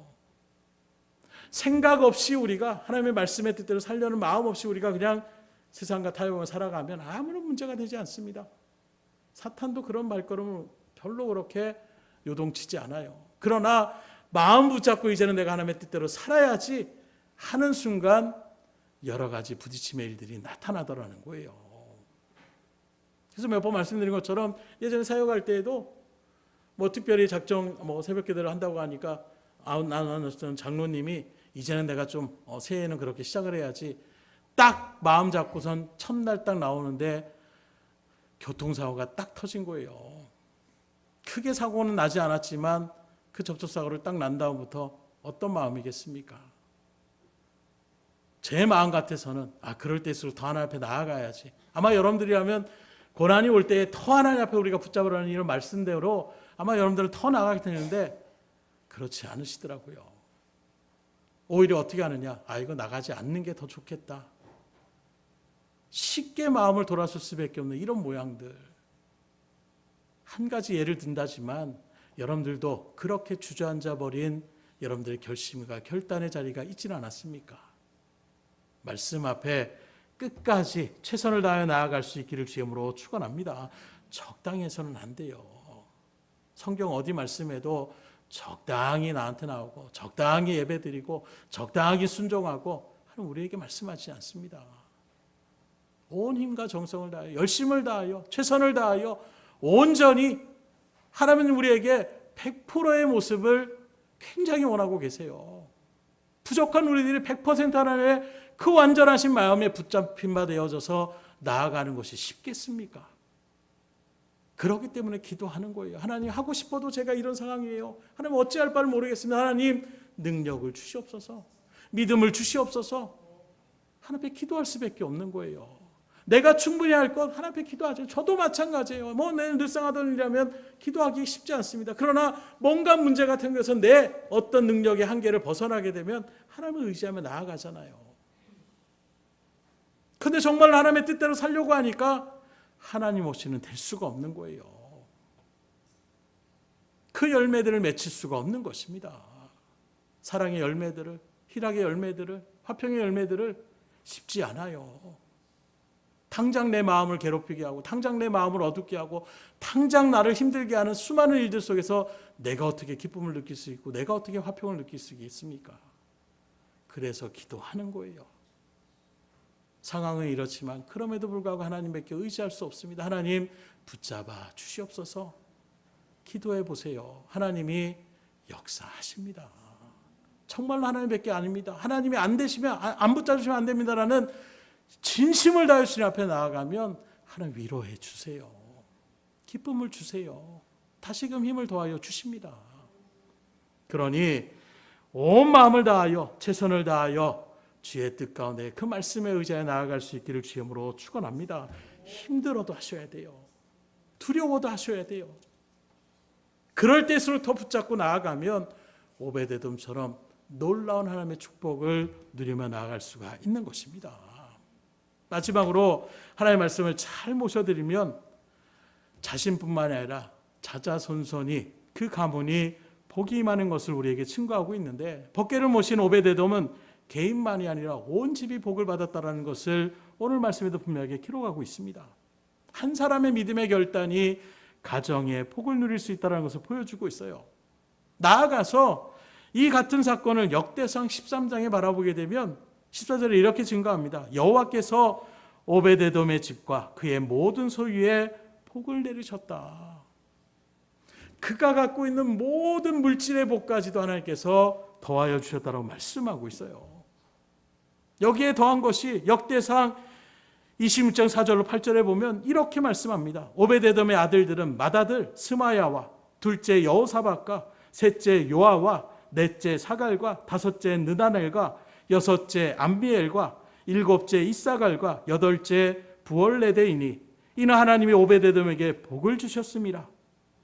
생각 없이 우리가 하나님의 말씀의 뜻대로 살려는 마음 없이 우리가 그냥 세상과 타협하며 살아가면 아무런 문제가 되지 않습니다. 사탄도 그런 발걸음을 별로 그렇게 요동치지 않아요. 그러나 마음 붙잡고 이제는 내가 하나님의 뜻대로 살아야지 하는 순간 여러 가지 부딪힘의 일들이 나타나더라는 거예요. 그래서 몇 번 말씀드린 것처럼 예전에 사역할 때에도 특별히 작정 새벽 기도를 한다고 하니까 나는 장로님이 이제는 내가 좀 새해에는 그렇게 시작을 해야지, 딱 마음 잡고선 첫날 딱 나오는데 교통사고가 딱 터진 거예요. 크게 사고는 나지 않았지만 그 접촉사고를 딱 난 다음부터 어떤 마음이겠습니까? 제 마음 같아서는 그럴 때일수록 더 하나님 앞에 나아가야지. 아마 여러분들이라면 고난이 올 때에 더 하나님 앞에 우리가 붙잡으라는 이런 말씀대로 아마 여러분들은 더 나아가게 되는데 그렇지 않으시더라고요. 오히려 어떻게 하느냐? 이거 나가지 않는 게 더 좋겠다. 쉽게 마음을 돌아설 수밖에 없는 이런 모양들. 한 가지 예를 든다지만 여러분들도 그렇게 주저앉아 버린 여러분들의 결심과 결단의 자리가 있지는 않았습니까? 말씀 앞에 끝까지 최선을 다해 나아갈 수 있기를 주님으로 축원합니다. 적당히 해서는 안 돼요. 성경 어디 말씀에도 적당히 나한테 나오고 적당히 예배드리고 적당히 순종하고 하는 우리에게 말씀하지 않습니다. 온 힘과 정성을 다하여 열심을 다하여 최선을 다하여 온전히 하나님은 우리에게 100%의 모습을 굉장히 원하고 계세요. 부족한 우리들이 100% 하나님의 그 완전하신 마음에 붙잡힌 바 되어져서 나아가는 것이 쉽겠습니까? 그렇기 때문에 기도하는 거예요. 하나님, 하고 싶어도 제가 이런 상황이에요. 하나님, 어찌할 바를 모르겠습니다. 하나님, 능력을 주시옵소서. 믿음을 주시옵소서. 하나님 앞에 기도할 수밖에 없는 거예요. 내가 충분히 할 것 하나님 앞에 기도하죠. 저도 마찬가지예요. 내가 늘상 하던 일이라면 기도하기 쉽지 않습니다. 그러나 뭔가 문제가 생겨서 내 어떤 능력의 한계를 벗어나게 되면 하나님을 의지하며 나아가잖아요. 근데 정말 하나님의 뜻대로 살려고 하니까 하나님 없이는 될 수가 없는 거예요. 그 열매들을 맺힐 수가 없는 것입니다. 사랑의 열매들을, 희락의 열매들을, 화평의 열매들을 쉽지 않아요. 당장 내 마음을 괴롭히게 하고 당장 내 마음을 어둡게 하고 당장 나를 힘들게 하는 수많은 일들 속에서 내가 어떻게 기쁨을 느낄 수 있고 내가 어떻게 화평을 느낄 수 있습니까? 그래서 기도하는 거예요. 상황은 이렇지만 그럼에도 불구하고 하나님밖에 의지할 수 없습니다. 하나님 붙잡아 주시옵소서. 기도해 보세요. 하나님이 역사하십니다. 정말로 하나님밖에 아닙니다. 하나님이 안 되시면 안 붙잡으시면 안 됩니다라는 진심을 다해 주님 앞에 나아가면 하나님 위로해 주세요. 기쁨을 주세요. 다시금 힘을 더하여 주십니다. 그러니 온 마음을 다하여 최선을 다하여 주의 뜻 가운데 그 말씀에 의지하여 나아갈 수 있기를 주님으로 축원합니다. 힘들어도 하셔야 돼요. 두려워도 하셔야 돼요. 그럴 때일수록 더 붙잡고 나아가면 오베데돔처럼 놀라운 하나님의 축복을 누리며 나아갈 수가 있는 것입니다. 마지막으로 하나님의 말씀을 잘 모셔드리면 자신뿐만 아니라 자자손손이 그 가문이 복이 많은 것을 우리에게 증거하고 있는데, 법궤를 모신 오베데돔은 개인만이 아니라 온 집이 복을 받았다는 것을 오늘 말씀에도 분명하게 기록하고 있습니다. 한 사람의 믿음의 결단이 가정에 복을 누릴 수 있다는 것을 보여주고 있어요. 나아가서 이 같은 사건을 역대상 13장에 바라보게 되면 14절에 이렇게 증거합니다. 여호와께서 오베데돔의 집과 그의 모든 소유에 복을 내리셨다. 그가 갖고 있는 모든 물질의 복까지도 하나님께서 더하여 주셨다고 말씀하고 있어요. 여기에 더한 것이 역대상 26장 4절로 8절에 보면 이렇게 말씀합니다. 오베데돔의 아들들은 맏아들 스마야와 둘째 여호사밧과 셋째 요아와 넷째 사갈과 다섯째 느다넬과 여섯째 암미엘과 일곱째 이사갈과 여덟째 부올레데이니 이는 하나님이 오베데돔에게 복을 주셨습니다.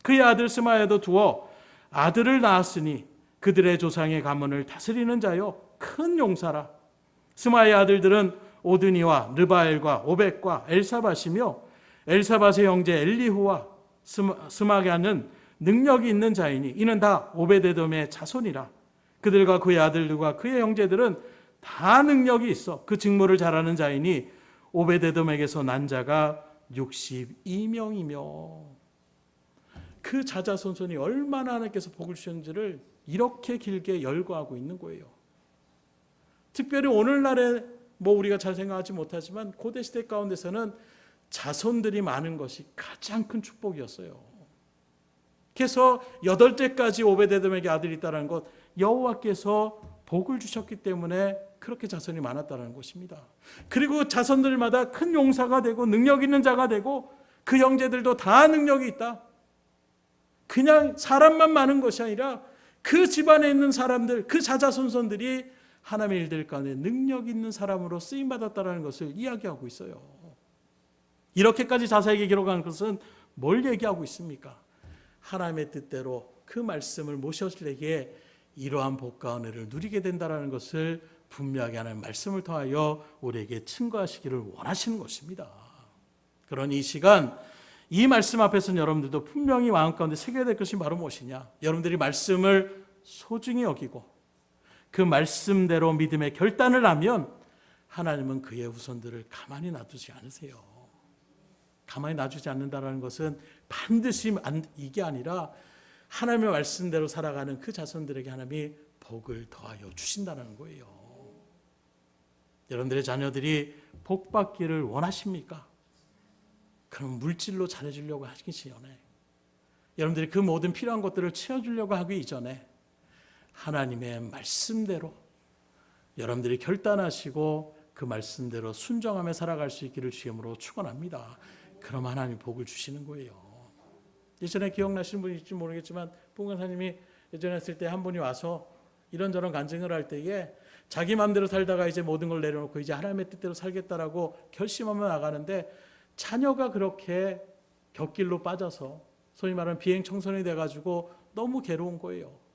그의 아들 스마야도 두어 아들을 낳았으니 그들의 조상의 가문을 다스리는 자여 큰 용사라. 스마야의 아들들은 오드니와 르바엘과 오벳과 엘사밧이며 엘사밧의 형제 엘리후와 스마가는 능력이 있는 자이니 이는 다 오베데돔의 자손이라. 그들과 그의 아들들과 그의 형제들은 다 능력이 있어 그 직무를 잘하는 자이니 오베데돔에게서 난 자가 62명이며 그 자자손손이 얼마나 하나님께서 복을 주셨는지를 이렇게 길게 열거하고 있는 거예요. 특별히 오늘날에 우리가 잘 생각하지 못하지만 고대 시대 가운데서는 자손들이 많은 것이 가장 큰 축복이었어요. 그래서 8대까지 오베데돔에게 아들이 있다는 것, 여호와께서 복을 주셨기 때문에 그렇게 자손이 많았다는 것입니다. 그리고 자손들마다 큰 용사가 되고 능력 있는 자가 되고 그 형제들도 다 능력이 있다. 그냥 사람만 많은 것이 아니라 그 집안에 있는 사람들, 그 자자손손들이 하나님의 일들 가운데 능력 있는 사람으로 쓰임받았다는 것을 이야기하고 있어요. 이렇게까지 자세하게 기록한 것은 뭘 얘기하고 있습니까? 하나님의 뜻대로 그 말씀을 모셨을 때에 이러한 복과 은혜를 누리게 된다는 것을 분명하게 하는 말씀을 통하여 우리에게 증거하시기를 원하시는 것입니다. 그런 이 시간, 이 말씀 앞에서는 여러분들도 분명히 마음 가운데 새겨야 될 것이 바로 무엇이냐? 여러분들이 말씀을 소중히 여기고 그 말씀대로 믿음의 결단을 하면 하나님은 그의 후손들을 가만히 놔두지 않으세요. 가만히 놔두지 않는다는 것은 반드시 이게 아니라 하나님의 말씀대로 살아가는 그 자손들에게 하나님이 복을 더하여 주신다는 거예요. 여러분들의 자녀들이 복 받기를 원하십니까? 그럼 물질로 잘해주려고 하기 전에, 여러분들이 그 모든 필요한 것들을 채워주려고 하기 이전에 하나님의 말씀대로 여러분들이 결단하시고 그 말씀대로 순종하며 살아갈 수 있기를 주님으로 축원합니다. 그럼 하나님이 복을 주시는 거예요. 예전에 기억나시는 분이 있을지 모르겠지만 봉건사님이 예전에 했을 때 한 분이 와서 이런저런 간증을 할 때에 자기 마음대로 살다가 이제 모든 걸 내려놓고 이제 하나님의 뜻대로 살겠다라고 결심하며 나가는데 자녀가 그렇게 곁길로 빠져서 소위 말하는 비행 청소년이 돼가지고 너무 괴로운 거예요.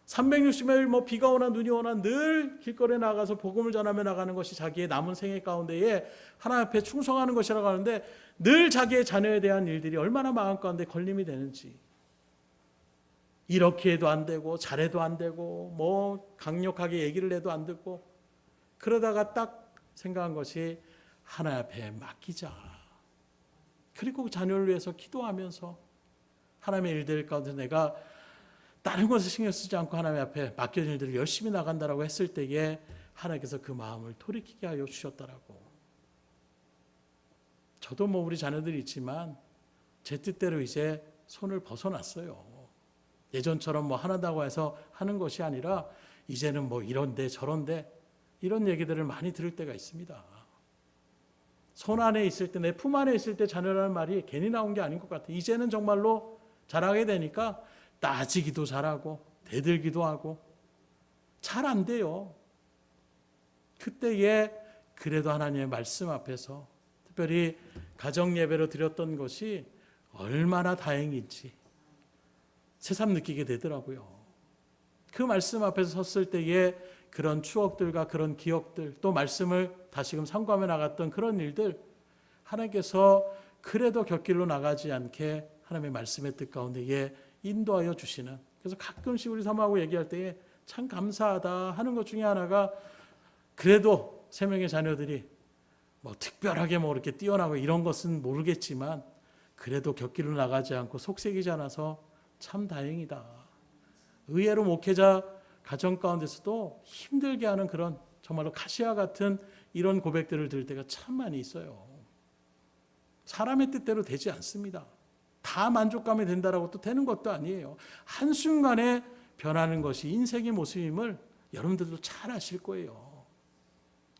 360일 비가 오나 눈이 오나 늘 길거리에 나가서 복음을 전하며 나가는 것이 자기의 남은 생애 가운데에 하나님 앞에 충성하는 것이라고 하는데 늘 자기의 자녀에 대한 일들이 얼마나 마음 가운데 걸림이 되는지, 이렇게 해도 안 되고 잘해도 안 되고 강력하게 얘기를 해도 안 듣고, 그러다가 딱 생각한 것이 하나님 앞에 맡기자. 그리고 자녀를 위해서 기도하면서 하나님의 일들 가운데 내가 다른 것을 신경 쓰지 않고 하나님 앞에 맡겨진 일들을 열심히 나간다라고 했을 때에 하나님께서 그 마음을 돌이키게 하여 주셨다라고. 저도 우리 자녀들이 있지만 제 뜻대로 이제 손을 벗어났어요. 예전처럼 하나다고 해서 하는 것이 아니라 이제는 이런데 저런데 이런 얘기들을 많이 들을 때가 있습니다. 손 안에 있을 때, 내 품 안에 있을 때 자녀라는 말이 괜히 나온 게 아닌 것 같아요. 이제는 정말로 자라게 되니까 따지기도 잘하고 대들기도 하고 잘 안 돼요. 그때에 그래도 하나님의 말씀 앞에서 특별히 가정 예배로 드렸던 것이 얼마나 다행인지 새삼 느끼게 되더라고요. 그 말씀 앞에서 섰을 때에 그런 추억들과 그런 기억들, 또 말씀을 다시금 상고하며 나갔던 그런 일들, 하나님께서 그래도 곁길로 나가지 않게 하나님의 말씀의 뜻 가운데에 인도하여 주시는, 그래서 가끔씩 우리 사모하고 얘기할 때에 참 감사하다 하는 것 중에 하나가, 그래도 세 명의 자녀들이 뭐 특별하게 뭐 이렇게 뛰어나고 이런 것은 모르겠지만 그래도 곁길로 나가지 않고 속색이지 않아서 참 다행이다. 의외로 목회자 가정 가운데서도 힘들게 하는 그런 정말로 가시와 같은 이런 고백들을 들을 때가 참 많이 있어요. 사람의 뜻대로 되지 않습니다. 다 만족감이 된다라고 또 되는 것도 아니에요. 한순간에 변하는 것이 인생의 모습임을 여러분들도 잘 아실 거예요.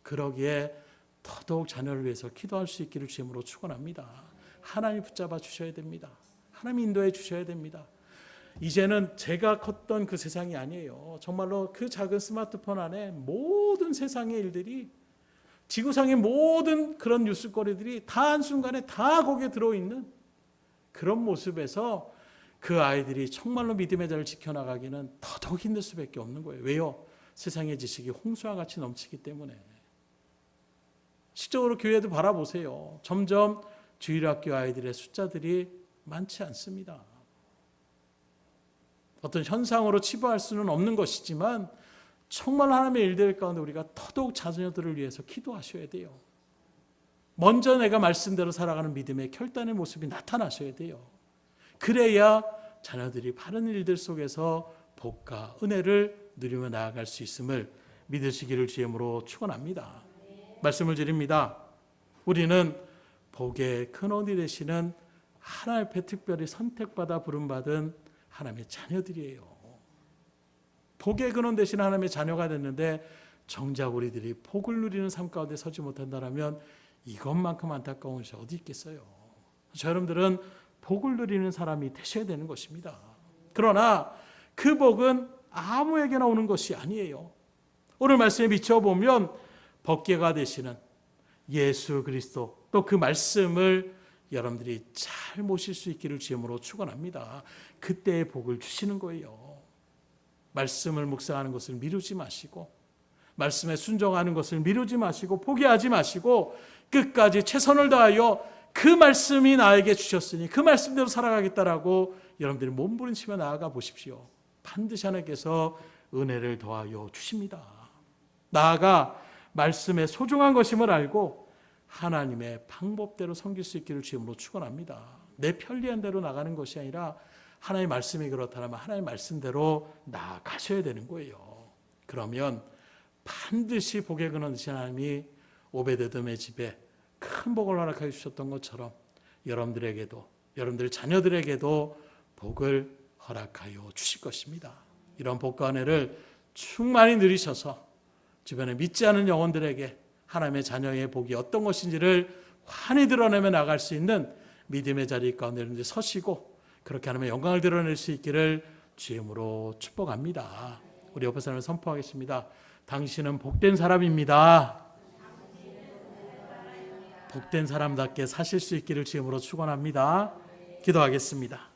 그러기에 더더욱 자녀를 위해서 기도할 수 있기를 주님으로 축원합니다. 하나님 붙잡아 주셔야 됩니다. 하나님 인도해 주셔야 됩니다. 이제는 제가 컸던 그 세상이 아니에요. 정말로 그 작은 스마트폰 안에 모든 세상의 일들이, 지구상의 모든 그런 뉴스거리들이 다 한순간에 다 거기에 들어있는 그런 모습에서 그 아이들이 정말로 믿음의 자를 지켜나가기는 더더욱 힘들 수밖에 없는 거예요. 왜요? 세상의 지식이 홍수와 같이 넘치기 때문에. 실적으로 교회도 바라보세요. 점점 주일학교 아이들의 숫자들이 많지 않습니다. 어떤 현상으로 치부할 수는 없는 것이지만 정말 하나님의 일들 가운데 우리가 더더욱 자녀들을 위해서 기도하셔야 돼요. 먼저 내가 말씀대로 살아가는 믿음의 결단의 모습이 나타나셔야 돼요. 그래야 자녀들이 바른 일들 속에서 복과 은혜를 누리며 나아갈 수 있음을 믿으시기를 주님으로 축원합니다. 말씀을 드립니다. 우리는 복의 근원이 되시는 하나님 앞에 특별히 선택받아 부름받은 하나님의 자녀들이에요. 복의 근원 되시는 하나님의 자녀가 됐는데 정작 우리들이 복을 누리는 삶 가운데 서지 못한다면 이것만큼 안타까운 것이 어디 있겠어요. 여러분들은 복을 누리는 사람이 되셔야 되는 것입니다. 그러나 그 복은 아무에게나 오는 것이 아니에요. 오늘 말씀에 비춰보면 법궤가 되시는 예수 그리스도, 또 그 말씀을 여러분들이 잘 모실 수 있기를 주님으로 축원합니다. 그때의 복을 주시는 거예요. 말씀을 묵상하는 것을 미루지 마시고, 말씀에 순종하는 것을 미루지 마시고, 포기하지 마시고 끝까지 최선을 다하여 그 말씀이 나에게 주셨으니 그 말씀대로 살아가겠다라고 여러분들이 몸부림치며 나아가 보십시오. 반드시 하나님께서 은혜를 더하여 주십니다. 나아가 말씀의 소중한 것임을 알고 하나님의 방법대로 섬길 수 있기를 주님으로 축원합니다. 내 편리한 대로 나가는 것이 아니라 하나님의 말씀이 그렇다면 하나님의 말씀대로 나아가셔야 되는 거예요. 그러면 반드시 복의 근원 되신 하나님이 오베데돔의 집에 큰 복을 허락해 주셨던 것처럼 여러분들에게도, 여러분들 자녀들에게도 복을 허락하여 주실 것입니다. 이런 복과 은혜를 충만히 누리셔서 주변에 믿지 않는 영혼들에게 하나님의 자녀의 복이 어떤 것인지를 환히 드러내며 나갈 수 있는 믿음의 자리 가운데 서시고 그렇게 하나님의 영광을 드러낼 수 있기를 주임으로 축복합니다. 우리 옆에 사람을 선포하겠습니다. 당신은 복된 사람입니다. 복된 사람답게 사실 수 있기를 주임으로 축원합니다. 기도하겠습니다.